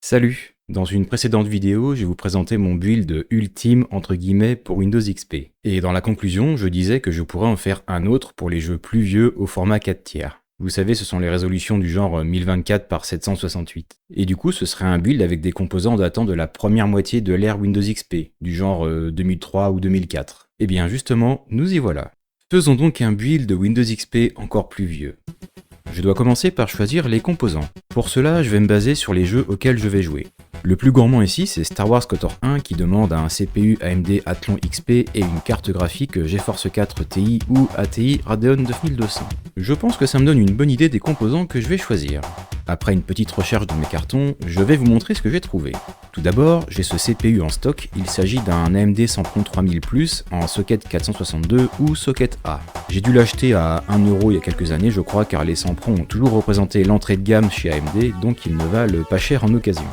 Salut! Dans une précédente vidéo, je vais vous présenter mon build ultime entre guillemets pour Windows XP. Et dans la conclusion, je disais que je pourrais en faire un autre pour les jeux plus vieux au format 4 tiers. Vous savez, ce sont les résolutions du genre 1024 par 768. Et du coup, ce serait un build avec des composants datant de la première moitié de l'ère Windows XP, du genre 2003 ou 2004. Et bien justement, nous y voilà. Faisons donc un build de Windows XP encore plus vieux. Je dois commencer par choisir les composants. Pour cela, je vais me baser sur les jeux auxquels je vais jouer. Le plus gourmand ici, c'est Star Wars KOTOR 1 qui demande un CPU AMD Athlon XP et une carte graphique GeForce 4 Ti ou ATI Radeon 9200. Je pense que ça me donne une bonne idée des composants que je vais choisir. Après une petite recherche dans mes cartons, je vais vous montrer ce que j'ai trouvé. Tout d'abord, j'ai ce CPU en stock, il s'agit d'un AMD Sempron 3000 Plus en socket 462 ou socket A. J'ai dû l'acheter à 1€ il y a quelques années je crois, car les Sempron ont toujours représenté l'entrée de gamme chez AMD, donc ils ne valent pas cher en occasion.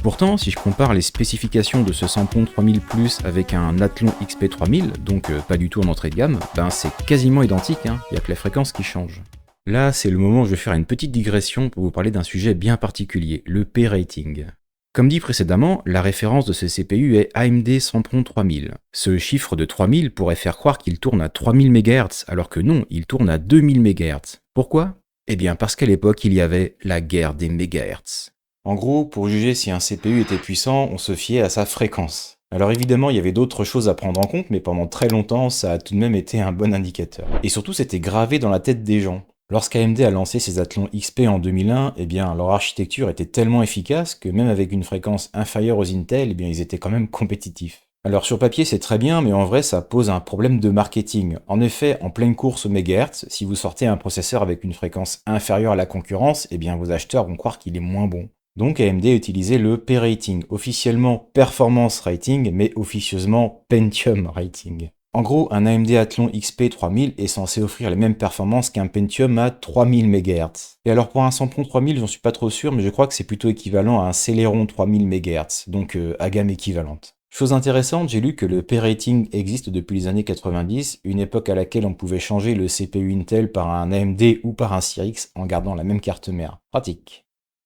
Pourtant, si je compare les spécifications de ce Sempron 3000 Plus avec un Athlon XP 3000, donc pas du tout en entrée de gamme, c'est quasiment identique, il n'y a que la fréquence qui change. Là, c'est le moment où je vais faire une petite digression pour vous parler d'un sujet bien particulier, le P-rating. Comme dit précédemment, la référence de ce CPU est AMD Sempron 3000. Ce chiffre de 3000 pourrait faire croire qu'il tourne à 3000 MHz, alors que non, il tourne à 2000 MHz. Pourquoi ? Eh bien parce qu'à l'époque, il y avait la guerre des MHz. En gros, pour juger si un CPU était puissant, on se fiait à sa fréquence. Alors évidemment, il y avait d'autres choses à prendre en compte, mais pendant très longtemps, ça a tout de même été un bon indicateur. Et surtout, c'était gravé dans la tête des gens. Lorsqu'AMD a lancé ses Athlon XP en 2001, leur architecture était tellement efficace que même avec une fréquence inférieure aux Intel, ils étaient quand même compétitifs. Alors sur papier c'est très bien, mais en vrai ça pose un problème de marketing. En effet, en pleine course au mégahertz, si vous sortez un processeur avec une fréquence inférieure à la concurrence, vos acheteurs vont croire qu'il est moins bon. Donc AMD a utilisé le P-rating, officiellement Performance Rating, mais officieusement Pentium Rating. En gros, un AMD Athlon XP 3000 est censé offrir les mêmes performances qu'un Pentium à 3000 MHz. Et alors pour un Sempron 3000, j'en suis pas trop sûr, mais je crois que c'est plutôt équivalent à un Celeron 3000 MHz, donc à gamme équivalente. Chose intéressante, j'ai lu que le P-rating existe depuis les années 90, une époque à laquelle on pouvait changer le CPU Intel par un AMD ou par un Cyrix en gardant la même carte mère. Pratique.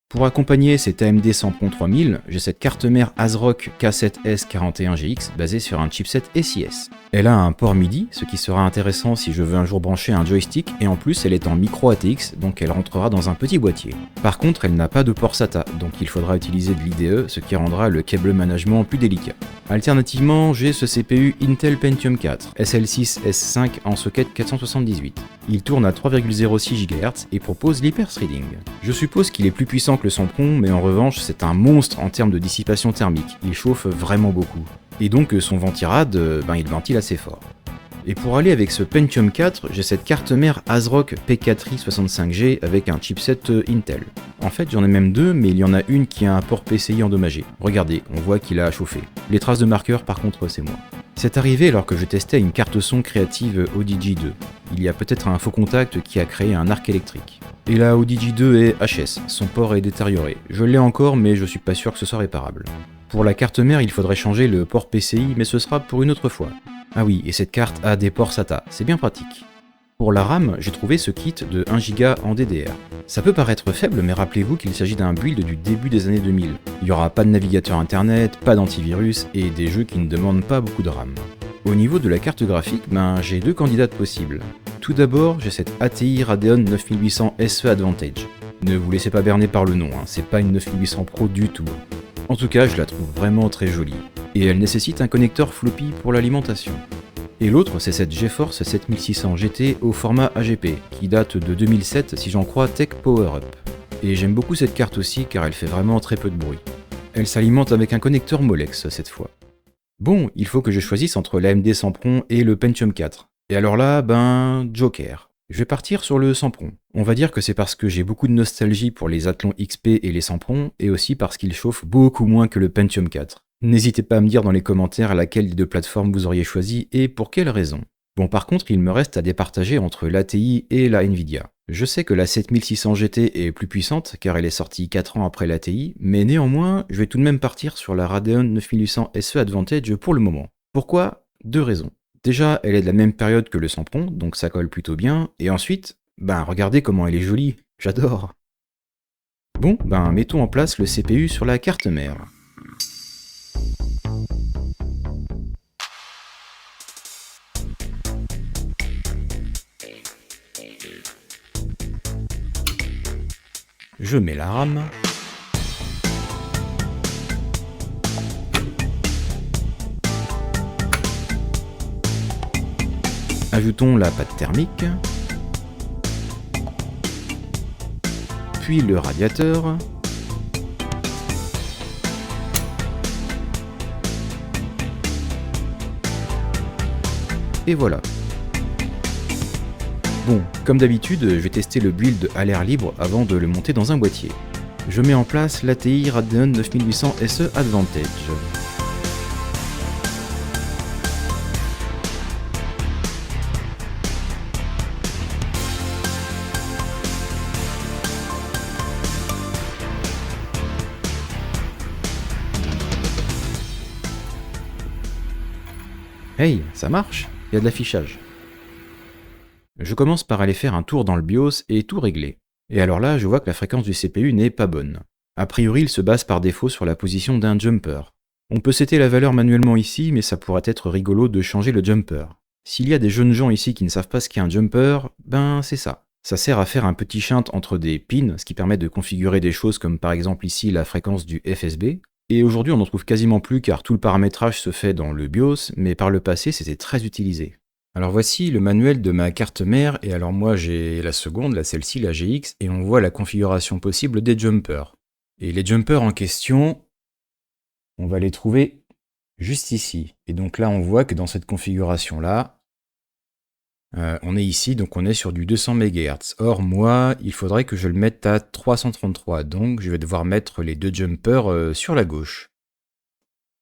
Pour accompagner cet AMD Sempron 3000, j'ai cette carte mère ASRock K7S41GX basée sur un chipset SIS. Elle a un port MIDI, ce qui sera intéressant si je veux un jour brancher un joystick, et en plus elle est en micro ATX, donc elle rentrera dans un petit boîtier. Par contre, elle n'a pas de port SATA, donc il faudra utiliser de l'IDE, ce qui rendra le câble management plus délicat. Alternativement, j'ai ce CPU Intel Pentium 4, SL6 S5 en socket 478. Il tourne à 3,06 GHz et propose l'hyper-threading. Je suppose qu'il est plus puissant que le Sempron, mais en revanche c'est un monstre en termes de dissipation thermique, il chauffe vraiment beaucoup. Et donc son ventirad, il ventile assez fort. Et pour aller avec ce Pentium 4, j'ai cette carte mère ASRock P4i 65G avec un chipset Intel. En fait j'en ai même deux, mais il y en a une qui a un port PCI endommagé. Regardez, on voit qu'il a chauffé. Les traces de marqueur par contre c'est moi. C'est arrivé alors que je testais une carte son créative ODG2. Il y a peut-être un faux contact qui a créé un arc électrique. Et la ODG2 est HS, son port est détérioré. Je l'ai encore mais je suis pas sûr que ce soit réparable. Pour la carte mère il faudrait changer le port PCI mais ce sera pour une autre fois. Ah oui, et cette carte a des ports SATA, c'est bien pratique. Pour la RAM, j'ai trouvé ce kit de 1Go en DDR. Ça peut paraître faible, mais rappelez-vous qu'il s'agit d'un build du début des années 2000. Il n'y aura pas de navigateur internet, pas d'antivirus et des jeux qui ne demandent pas beaucoup de RAM. Au niveau de la carte graphique, j'ai deux candidates possibles. Tout d'abord, j'ai cette ATI Radeon 9800 SE Advantage. Ne vous laissez pas berner par le nom, c'est pas une 9800 Pro du tout. En tout cas, je la trouve vraiment très jolie. Et elle nécessite un connecteur floppy pour l'alimentation. Et l'autre, c'est cette GeForce 7600 GT au format AGP, qui date de 2007 si j'en crois Tech Power Up. Et j'aime beaucoup cette carte aussi car elle fait vraiment très peu de bruit. Elle s'alimente avec un connecteur Molex cette fois. Bon, il faut que je choisisse entre l'AMD Sempron et le Pentium 4. Et alors là, Joker. Je vais partir sur le Sempron. On va dire que c'est parce que j'ai beaucoup de nostalgie pour les Athlon XP et les Sempron, et aussi parce qu'ils chauffent beaucoup moins que le Pentium 4. N'hésitez pas à me dire dans les commentaires laquelle des deux plateformes vous auriez choisi et pour quelle raison. Bon par contre, il me reste à départager entre l'ATI et la Nvidia. Je sais que la 7600 GT est plus puissante car elle est sortie 4 ans après l'ATI, mais néanmoins, je vais tout de même partir sur la Radeon 9800 SE Advantage pour le moment. Pourquoi ? Deux raisons. Déjà, elle est de la même période que le Sempron, donc ça colle plutôt bien, et ensuite, regardez comment elle est jolie, j'adore. Bon, ben mettons en place le CPU sur la carte mère. Je mets la RAM. Ajoutons la pâte thermique. Puis le radiateur. Et voilà. Bon, comme d'habitude, je vais tester le build à l'air libre avant de le monter dans un boîtier. Je mets en place l'ATI Radeon 9800 SE Advantage. Hey, ça marche? Il y a de l'affichage. Je commence par aller faire un tour dans le BIOS et tout régler. Et alors là, je vois que la fréquence du CPU n'est pas bonne. A priori, il se base par défaut sur la position d'un jumper. On peut setter la valeur manuellement ici, mais ça pourrait être rigolo de changer le jumper. S'il y a des jeunes gens ici qui ne savent pas ce qu'est un jumper, ben c'est ça. Ça sert à faire un petit shunt entre des pins, ce qui permet de configurer des choses comme par exemple ici la fréquence du FSB. Et aujourd'hui on n'en trouve quasiment plus car tout le paramétrage se fait dans le BIOS, mais par le passé c'était très utilisé. Alors voici le manuel de ma carte mère, et alors moi j'ai la seconde, là celle-ci, la GX, et on voit la configuration possible des jumpers. Et les jumpers en question, on va les trouver juste ici. Et donc là on voit que dans cette configuration-là, on est ici, donc on est sur du 200 MHz. Or moi, il faudrait que je le mette à 333, donc je vais devoir mettre les deux jumpers sur la gauche.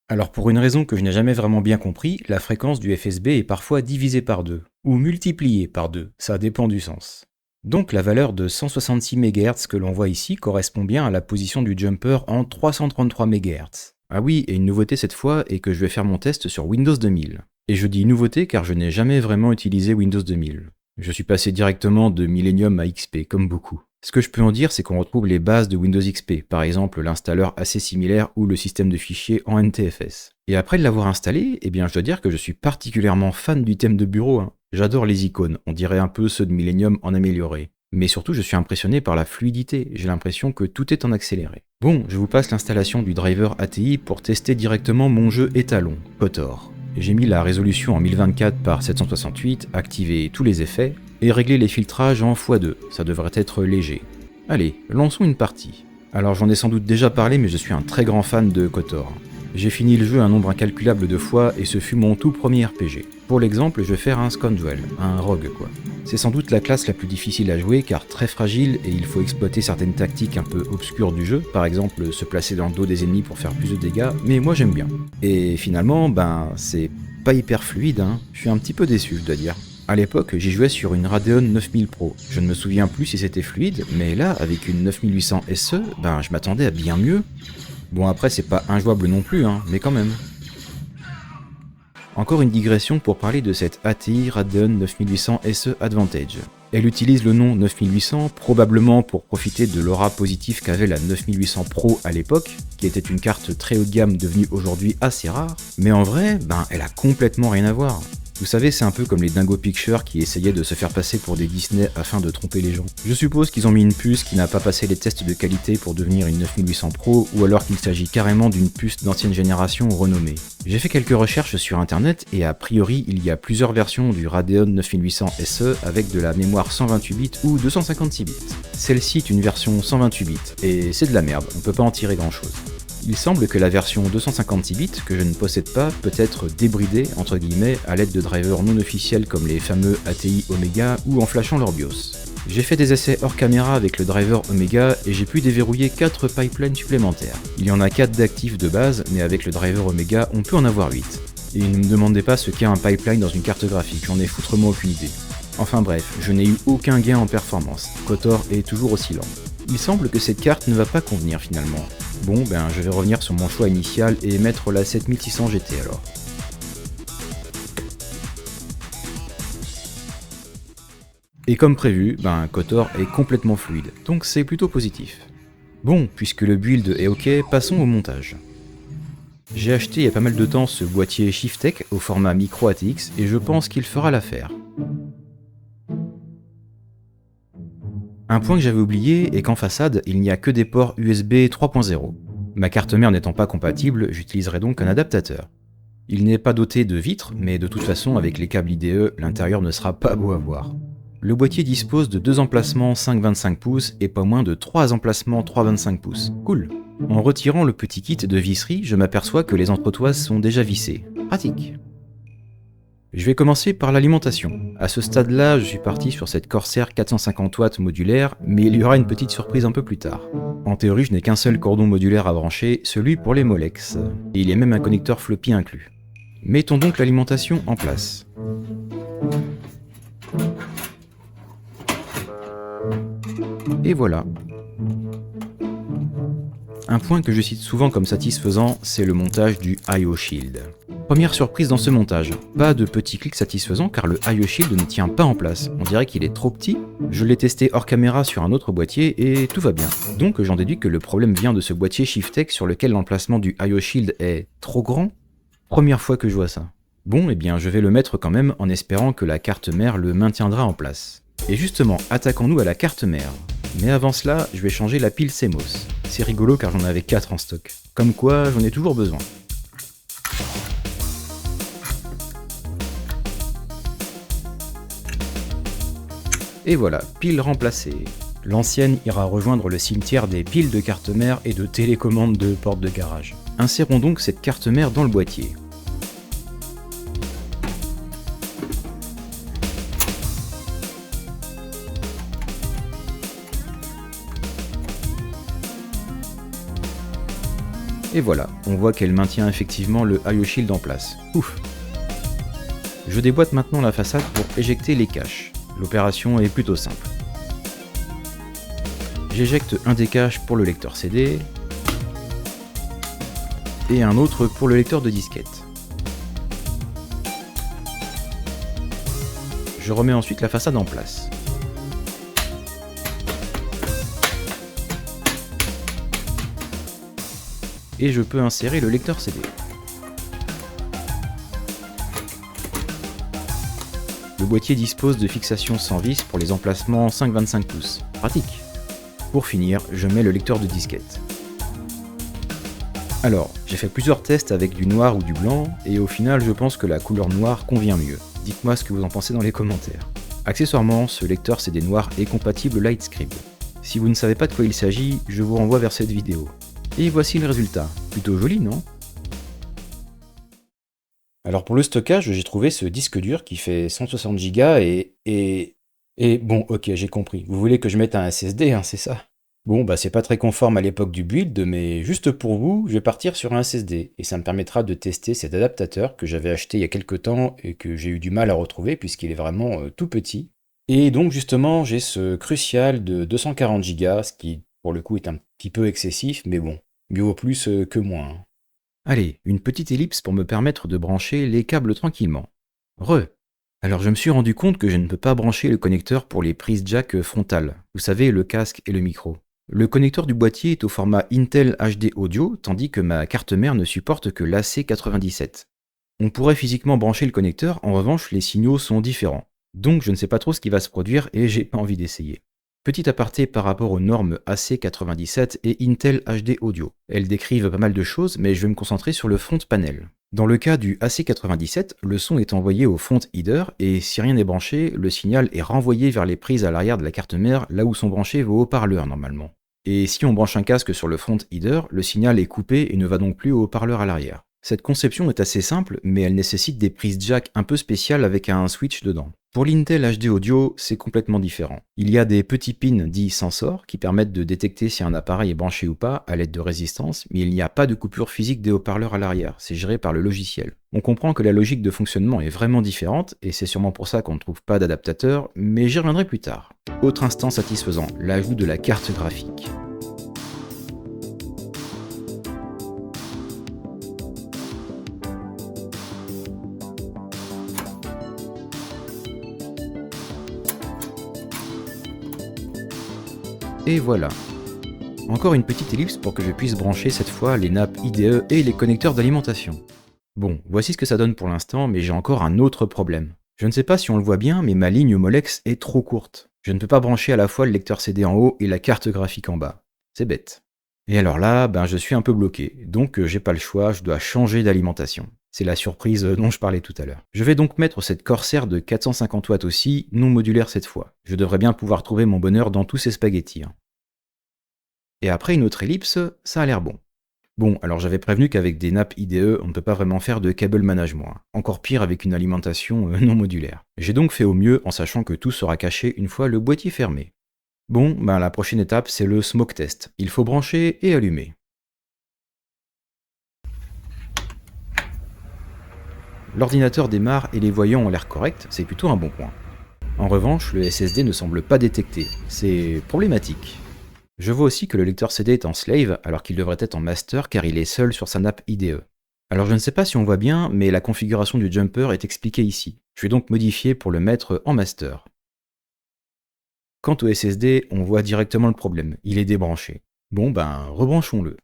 Alors pour une raison que je n'ai jamais vraiment bien compris, la fréquence du FSB est parfois divisée par 2, ou multipliée par 2, ça dépend du sens. Donc la valeur de 166 MHz que l'on voit ici correspond bien à la position du jumper en 333 MHz. Ah oui, et une nouveauté cette fois est que je vais faire mon test sur Windows 2000. Et je dis nouveauté car je n'ai jamais vraiment utilisé Windows 2000. Je suis passé directement de Millennium à XP, comme beaucoup. Ce que je peux en dire, c'est qu'on retrouve les bases de Windows XP, par exemple l'installeur assez similaire ou le système de fichiers en NTFS. Et après de l'avoir installé, eh bien je dois dire que je suis particulièrement fan du thème de bureau. Hein. J'adore les icônes, on dirait un peu ceux de Millennium en amélioré. Mais surtout, je suis impressionné par la fluidité, j'ai l'impression que tout est en accéléré. Bon, je vous passe l'installation du driver ATI pour tester directement mon jeu étalon, KOTOR. J'ai mis la résolution en 1024 par 768, activé tous les effets, et réglé les filtrages en x2, ça devrait être léger. Allez, lançons une partie. Alors j'en ai sans doute déjà parlé, mais je suis un très grand fan de KOTOR. J'ai fini le jeu un nombre incalculable de fois et ce fut mon tout premier RPG. Pour l'exemple, je vais faire un Scoundrel, un rogue quoi. C'est sans doute la classe la plus difficile à jouer car très fragile et il faut exploiter certaines tactiques un peu obscures du jeu, par exemple se placer dans le dos des ennemis pour faire plus de dégâts, mais moi j'aime bien. Et finalement, c'est pas hyper fluide, hein. Je suis un petit peu déçu je dois dire. À l'époque, j'y jouais sur une Radeon 9000 Pro. Je ne me souviens plus si c'était fluide, mais là, avec une 9800 SE, je m'attendais à bien mieux. Bon après c'est pas injouable non plus, hein, mais quand même. Encore une digression pour parler de cette ATI Radeon 9800 SE Advantage. Elle utilise le nom 9800 probablement pour profiter de l'aura positive qu'avait la 9800 Pro à l'époque, qui était une carte très haut de gamme devenue aujourd'hui assez rare, mais en vrai, elle a complètement rien à voir. Vous savez, c'est un peu comme les Dingo Pictures qui essayaient de se faire passer pour des Disney afin de tromper les gens. Je suppose qu'ils ont mis une puce qui n'a pas passé les tests de qualité pour devenir une 9800 Pro, ou alors qu'il s'agit carrément d'une puce d'ancienne génération renommée. J'ai fait quelques recherches sur internet et a priori il y a plusieurs versions du Radeon 9800 SE avec de la mémoire 128 bits ou 256 bits. Celle-ci est une version 128 bits, et c'est de la merde, on peut pas en tirer grand chose. Il semble que la version 256 bits, que je ne possède pas, peut être débridée, entre guillemets, à l'aide de drivers non officiels comme les fameux ATI Omega ou en flashant leur BIOS. J'ai fait des essais hors caméra avec le driver Omega et j'ai pu déverrouiller 4 pipelines supplémentaires. Il y en a 4 d'actifs de base, mais avec le driver Omega, on peut en avoir 8. Et ne me demandez pas ce qu'est un pipeline dans une carte graphique, j'en ai foutrement aucune idée. Enfin bref, je n'ai eu aucun gain en performance, KOTOR est toujours aussi lent. Il semble que cette carte ne va pas convenir finalement. Bon, je vais revenir sur mon choix initial et mettre la 7600 GT alors. Et comme prévu, KOTOR est complètement fluide, donc c'est plutôt positif. Bon, puisque le build est ok, passons au montage. J'ai acheté il y a pas mal de temps ce boîtier Shiftech au format micro ATX et je pense qu'il fera l'affaire. Un point que j'avais oublié est qu'en façade, il n'y a que des ports USB 3.0. Ma carte mère n'étant pas compatible, j'utiliserai donc un adaptateur. Il n'est pas doté de vitres, mais de toute façon avec les câbles IDE, l'intérieur ne sera pas beau à voir. Le boîtier dispose de 2 emplacements 5,25 pouces et pas moins de 3 emplacements 3,25 pouces. Cool. En retirant le petit kit de visserie, je m'aperçois que les entretoises sont déjà vissées. Pratique. Je vais commencer par l'alimentation. À ce stade-là, je suis parti sur cette Corsair 450 watts modulaire, mais il y aura une petite surprise un peu plus tard. En théorie, je n'ai qu'un seul cordon modulaire à brancher, celui pour les Molex. Et il y a même un connecteur floppy inclus. Mettons donc l'alimentation en place. Et voilà. Un point que je cite souvent comme satisfaisant, c'est le montage du IO Shield. Première surprise dans ce montage, pas de petit clic satisfaisant car le IO Shield ne tient pas en place, on dirait qu'il est trop petit. Je l'ai testé hors caméra sur un autre boîtier et tout va bien. Donc j'en déduis que le problème vient de ce boîtier Shiftech sur lequel l'emplacement du IO Shield est trop grand. Première fois que je vois ça. Bon, eh bien je vais le mettre quand même en espérant que la carte mère le maintiendra en place. Et justement, attaquons-nous à la carte mère. Mais avant cela, je vais changer la pile CMOS. C'est rigolo car j'en avais 4 en stock. Comme quoi, j'en ai toujours besoin. Et voilà, pile remplacée. L'ancienne ira rejoindre le cimetière des piles de carte mère et de télécommandes de porte de garage. Insérons donc cette carte mère dans le boîtier. Et voilà, on voit qu'elle maintient effectivement le IO Shield en place. Ouf. Je déboîte maintenant la façade pour éjecter les caches. L'opération est plutôt simple. J'éjecte un des caches pour le lecteur CD et un autre pour le lecteur de disquette. Je remets ensuite la façade en place. Et je peux insérer le lecteur CD. Le boîtier dispose de fixations sans vis pour les emplacements 5,25 pouces. Pratique. Pour finir, je mets le lecteur de disquette. Alors, j'ai fait plusieurs tests avec du noir ou du blanc, et au final je pense que la couleur noire convient mieux. Dites-moi ce que vous en pensez dans les commentaires. Accessoirement, ce lecteur CD noir est compatible Lightscribe. Si vous ne savez pas de quoi il s'agit, je vous renvoie vers cette vidéo. Et voici le résultat. Plutôt joli, non? Alors pour le stockage, j'ai trouvé ce disque dur qui fait 160 Go et bon, ok, j'ai compris. Vous voulez que je mette un SSD, hein, c'est ça? Bon, bah c'est pas très conforme à l'époque du build, mais juste pour vous, je vais partir sur un SSD, et ça me permettra de tester cet adaptateur que j'avais acheté il y a quelques temps et que j'ai eu du mal à retrouver puisqu'il est vraiment tout petit. Et donc justement, j'ai ce Crucial de 240 Go, ce qui pour le coup est un petit peu excessif, mais bon, mieux vaut plus que moins, hein. Allez, une petite ellipse pour me permettre de brancher les câbles tranquillement. Alors je me suis rendu compte que je ne peux pas brancher le connecteur pour les prises jack frontales, vous savez, le casque et le micro. Le connecteur du boîtier est au format Intel HD Audio, tandis que ma carte mère ne supporte que l'AC97. On pourrait physiquement brancher le connecteur, en revanche les signaux sont différents. Donc je ne sais pas trop ce qui va se produire et j'ai pas envie d'essayer. Petit aparté par rapport aux normes AC97 et Intel HD Audio. Elles décrivent pas mal de choses, mais je vais me concentrer sur le front panel. Dans le cas du AC97, le son est envoyé au front header et si rien n'est branché, le signal est renvoyé vers les prises à l'arrière de la carte mère, là où sont branchés vos haut-parleurs normalement. Et si on branche un casque sur le front header, le signal est coupé et ne va donc plus au haut-parleur à l'arrière. Cette conception est assez simple, mais elle nécessite des prises jack un peu spéciales avec un switch dedans. Pour l'Intel HD Audio, c'est complètement différent. Il y a des petits pins dits sensors qui permettent de détecter si un appareil est branché ou pas à l'aide de résistance, mais il n'y a pas de coupure physique des haut-parleurs à l'arrière, c'est géré par le logiciel. On comprend que la logique de fonctionnement est vraiment différente, et c'est sûrement pour ça qu'on ne trouve pas d'adaptateur, mais j'y reviendrai plus tard. Autre instant satisfaisant, l'ajout de la carte graphique. Et voilà. Encore une petite ellipse pour que je puisse brancher cette fois les nappes IDE et les connecteurs d'alimentation. Bon, voici ce que ça donne pour l'instant, mais j'ai encore un autre problème. Je ne sais pas si on le voit bien, mais ma ligne Molex est trop courte. Je ne peux pas brancher à la fois le lecteur CD en haut et la carte graphique en bas. C'est bête. Et alors là, je suis un peu bloqué, donc j'ai pas le choix, je dois changer d'alimentation. C'est la surprise dont je parlais tout à l'heure. Je vais donc mettre cette Corsair de 450 watts aussi, non modulaire cette fois. Je devrais bien pouvoir trouver mon bonheur dans tous ces spaghettis. Et après une autre ellipse, ça a l'air bon. Bon, alors j'avais prévenu qu'avec des nappes IDE, on ne peut pas vraiment faire de cable management. Encore pire avec une alimentation non modulaire. J'ai donc fait au mieux en sachant que tout sera caché une fois le boîtier fermé. Bon, la prochaine étape, c'est le smoke test. Il faut brancher et allumer. L'ordinateur démarre et les voyants ont l'air corrects, c'est plutôt un bon point. En revanche, le SSD ne semble pas détecté. C'est problématique. Je vois aussi que le lecteur CD est en slave alors qu'il devrait être en master car il est seul sur sa nappe IDE. Alors je ne sais pas si on voit bien, mais la configuration du jumper est expliquée ici. Je vais donc modifier pour le mettre en master. Quant au SSD, on voit directement le problème, il est débranché. Bon rebranchons-le.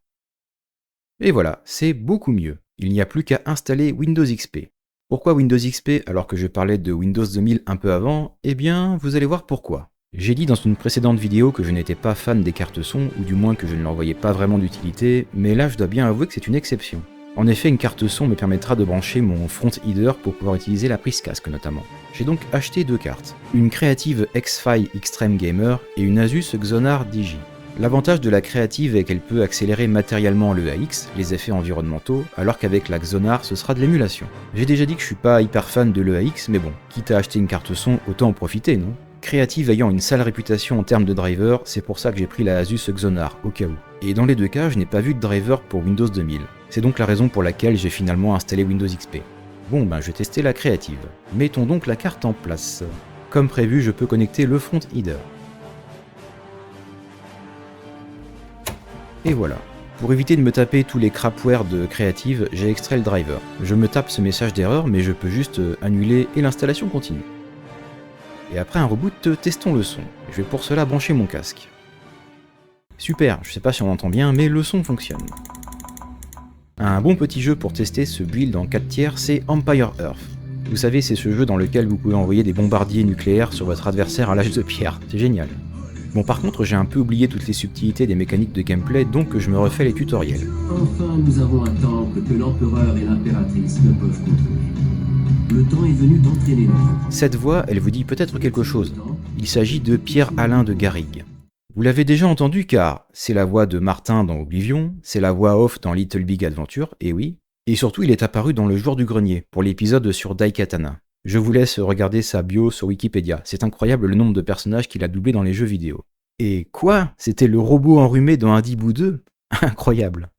Et voilà, c'est beaucoup mieux. Il n'y a plus qu'à installer Windows XP. Pourquoi Windows XP alors que je parlais de Windows 2000 un peu avant? Eh bien, vous allez voir pourquoi. J'ai dit dans une précédente vidéo que je n'étais pas fan des cartes son, ou du moins que je ne leur voyais pas vraiment d'utilité, mais là je dois bien avouer que c'est une exception. En effet, une carte son me permettra de brancher mon front header pour pouvoir utiliser la prise casque notamment. J'ai donc acheté deux cartes, une Creative X-Fi Extreme Gamer et une Asus Xonar Digi. L'avantage de la Creative est qu'elle peut accélérer matériellement le AX, les effets environnementaux, alors qu'avec la Xonar ce sera de l'émulation. J'ai déjà dit que je suis pas hyper fan de l'EAX, mais bon, quitte à acheter une carte son, autant en profiter, non? Creative ayant une sale réputation en termes de driver, c'est pour ça que j'ai pris la Asus Xonar, au cas où. Et dans les deux cas, je n'ai pas vu de driver pour Windows 2000. C'est donc la raison pour laquelle j'ai finalement installé Windows XP. Bon, je vais tester la Creative. Mettons donc la carte en place. Comme prévu, je peux connecter le front header. Et voilà. Pour éviter de me taper tous les crapware de Creative, j'ai extrait le driver. Je me tape ce message d'erreur, mais je peux juste annuler et l'installation continue. Et après un reboot, testons le son. Je vais pour cela brancher mon casque. Super, je sais pas si on entend bien, mais le son fonctionne. Un bon petit jeu pour tester ce build en 4 tiers, c'est Empire Earth. Vous savez, c'est ce jeu dans lequel vous pouvez envoyer des bombardiers nucléaires sur votre adversaire à l'âge de pierre. C'est génial. Bon, par contre, j'ai un peu oublié toutes les subtilités des mécaniques de gameplay, donc je me refais les tutoriels. Enfin, nous avons un temple que l'empereur et l'impératrice ne peuvent contrôler. Le temps est venu d'entraîner nos... Cette voix, elle vous dit peut-être quelque chose. Il s'agit de Pierre-Alain de Garrigue. Vous l'avez déjà entendu car c'est la voix de Martin dans Oblivion, c'est la voix off dans Little Big Adventure, et oui. Et surtout, il est apparu dans Le Joueur du Grenier, pour l'épisode sur Daikatana. Je vous laisse regarder sa bio sur Wikipédia, c'est incroyable le nombre de personnages qu'il a doublés dans les jeux vidéo. Et quoi? C'était le robot enrhumé dans Indieboo 2? Incroyable.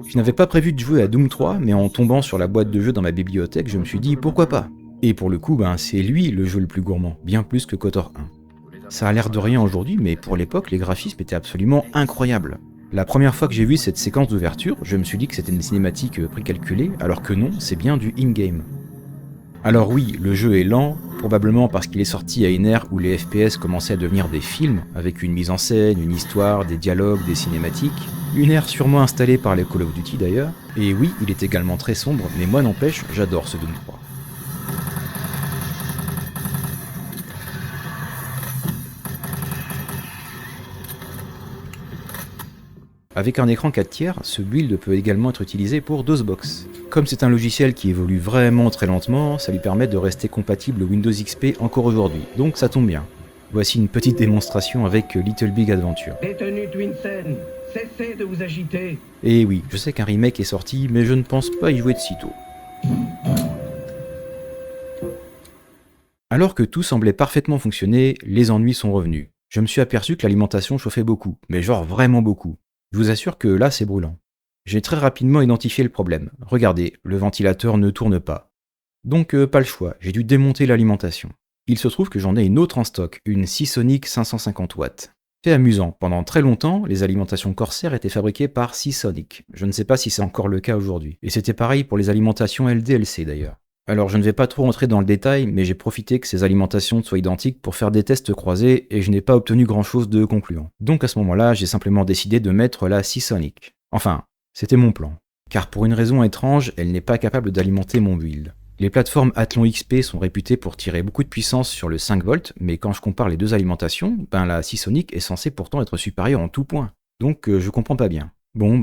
Je n'avais pas prévu de jouer à Doom 3, mais en tombant sur la boîte de jeu dans ma bibliothèque, je me suis dit pourquoi pas. Et pour le coup, c'est lui le jeu le plus gourmand, bien plus que KOTOR 1. Ça a l'air de rien aujourd'hui, mais pour l'époque, les graphismes étaient absolument incroyables. La première fois que j'ai vu cette séquence d'ouverture, je me suis dit que c'était une cinématique précalculée, alors que non, c'est bien du in-game. Alors oui, le jeu est lent, probablement parce qu'il est sorti à une ère où les FPS commençaient à devenir des films, avec une mise en scène, une histoire, des dialogues, des cinématiques, une ère sûrement installée par les Call of Duty d'ailleurs, et oui, il est également très sombre, mais moi n'empêche, j'adore ce Doom 3. Avec un écran 4 tiers, ce build peut également être utilisé pour DOSBox. Comme c'est un logiciel qui évolue vraiment très lentement, ça lui permet de rester compatible Windows XP encore aujourd'hui, donc ça tombe bien. Voici une petite démonstration avec Little Big Adventure. Détenu Twinsen, cessez de vous agiter. Et oui, je sais qu'un remake est sorti, mais je ne pense pas y jouer de sitôt. Alors que tout semblait parfaitement fonctionner, les ennuis sont revenus. Je me suis aperçu que l'alimentation chauffait beaucoup, mais genre vraiment beaucoup. Je vous assure que là, c'est brûlant. J'ai très rapidement identifié le problème. Regardez, le ventilateur ne tourne pas. Donc pas le choix, j'ai dû démonter l'alimentation. Il se trouve que j'en ai une autre en stock, une Seasonic 550 watts. C'est amusant, pendant très longtemps, les alimentations Corsair étaient fabriquées par Seasonic. Je ne sais pas si c'est encore le cas aujourd'hui. Et c'était pareil pour les alimentations LDLC d'ailleurs. Alors je ne vais pas trop entrer dans le détail, mais j'ai profité que ces alimentations soient identiques pour faire des tests croisés et je n'ai pas obtenu grand chose de concluant. Donc à ce moment-là, j'ai simplement décidé de mettre la Seasonic. Enfin, c'était mon plan. Car pour une raison étrange, elle n'est pas capable d'alimenter mon build. Les plateformes Athlon XP sont réputées pour tirer beaucoup de puissance sur le 5 volts, mais quand je compare les deux alimentations, la Seasonic est censée pourtant être supérieure en tout point. Donc je comprends pas bien. Bon,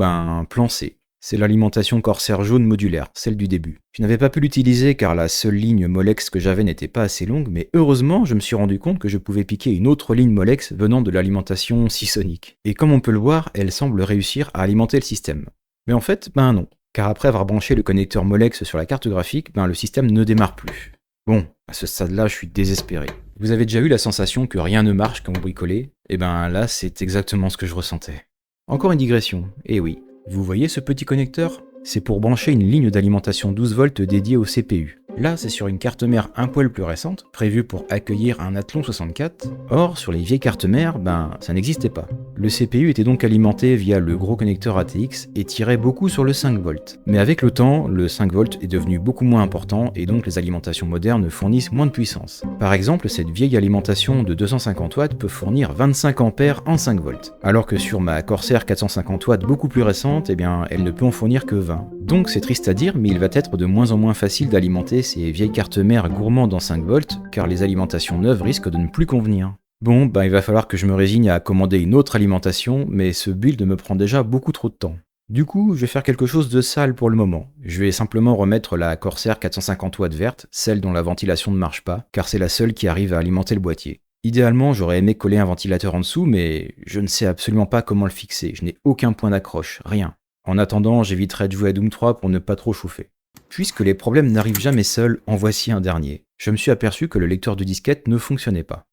plan C. C'est l'alimentation Corsair jaune modulaire, celle du début. Je n'avais pas pu l'utiliser car la seule ligne Molex que j'avais n'était pas assez longue, mais heureusement, je me suis rendu compte que je pouvais piquer une autre ligne Molex venant de l'alimentation Seasonic. Et comme on peut le voir, elle semble réussir à alimenter le système. Mais en fait, non. Car après avoir branché le connecteur Molex sur la carte graphique, le système ne démarre plus. Bon, à ce stade-là, je suis désespéré. Vous avez déjà eu la sensation que rien ne marche quand vous bricolez? Là, c'est exactement ce que je ressentais. Encore une digression, eh oui. Vous voyez ce petit connecteur? C'est pour brancher une ligne d'alimentation 12 volts dédiée au CPU. Là, c'est sur une carte mère un poil plus récente, prévue pour accueillir un Athlon 64. Or, sur les vieilles cartes mères, ça n'existait pas. Le CPU était donc alimenté via le gros connecteur ATX et tirait beaucoup sur le 5 volts. Mais avec le temps, le 5 volts est devenu beaucoup moins important et donc les alimentations modernes fournissent moins de puissance. Par exemple, cette vieille alimentation de 250 watts peut fournir 25 ampères en 5 volts. Alors que sur ma Corsair 450 watts beaucoup plus récente, elle ne peut en fournir que 20. Donc c'est triste à dire, mais il va être de moins en moins facile d'alimenter ces vieilles cartes mères gourmandes en 5 volts, car les alimentations neuves risquent de ne plus convenir. Bon, il va falloir que je me résigne à commander une autre alimentation, mais ce build me prend déjà beaucoup trop de temps. Du coup, je vais faire quelque chose de sale pour le moment. Je vais simplement remettre la Corsair 450 watts verte, celle dont la ventilation ne marche pas, car c'est la seule qui arrive à alimenter le boîtier. Idéalement, j'aurais aimé coller un ventilateur en dessous, mais je ne sais absolument pas comment le fixer, je n'ai aucun point d'accroche, rien. En attendant, j'éviterai de jouer à Doom 3 pour ne pas trop chauffer. Puisque les problèmes n'arrivent jamais seuls, en voici un dernier. Je me suis aperçu que le lecteur de disquette ne fonctionnait pas.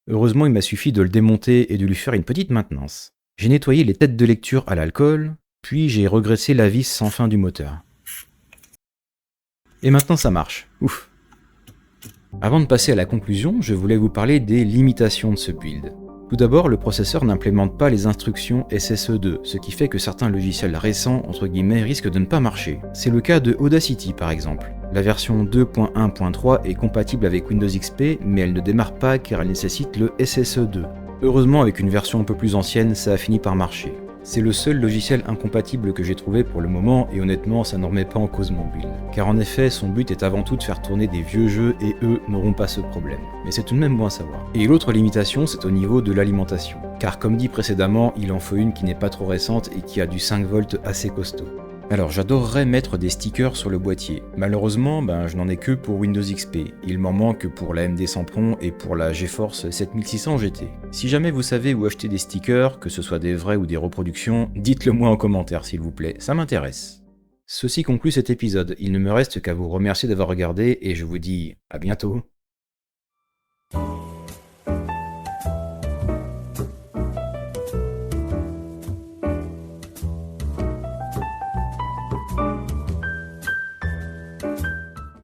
Heureusement, il m'a suffi de le démonter et de lui faire une petite maintenance. J'ai nettoyé les têtes de lecture à l'alcool, puis j'ai regressé la vis sans fin du moteur. Et maintenant ça marche, ouf. Avant de passer à la conclusion, je voulais vous parler des limitations de ce build. Tout d'abord, le processeur n'implémente pas les instructions SSE2, ce qui fait que certains logiciels récents, entre guillemets, risquent de ne pas marcher. C'est le cas de Audacity par exemple. La version 2.1.3 est compatible avec Windows XP, mais elle ne démarre pas car elle nécessite le SSE2. Heureusement, avec une version un peu plus ancienne, ça a fini par marcher. C'est le seul logiciel incompatible que j'ai trouvé pour le moment et honnêtement ça ne remet pas en cause mon build. Car en effet son but est avant tout de faire tourner des vieux jeux et eux n'auront pas ce problème. Mais c'est tout de même bon à savoir. Et l'autre limitation c'est au niveau de l'alimentation. Car comme dit précédemment, il en faut une qui n'est pas trop récente et qui a du 5 volts assez costaud. Alors j'adorerais mettre des stickers sur le boîtier. Malheureusement, je n'en ai que pour Windows XP. Il m'en manque pour la AMD Sempron et pour la GeForce 7600 GT. Si jamais vous savez où acheter des stickers, que ce soit des vrais ou des reproductions, dites-le moi en commentaire s'il vous plaît, ça m'intéresse. Ceci conclut cet épisode. Il ne me reste qu'à vous remercier d'avoir regardé et je vous dis à bientôt.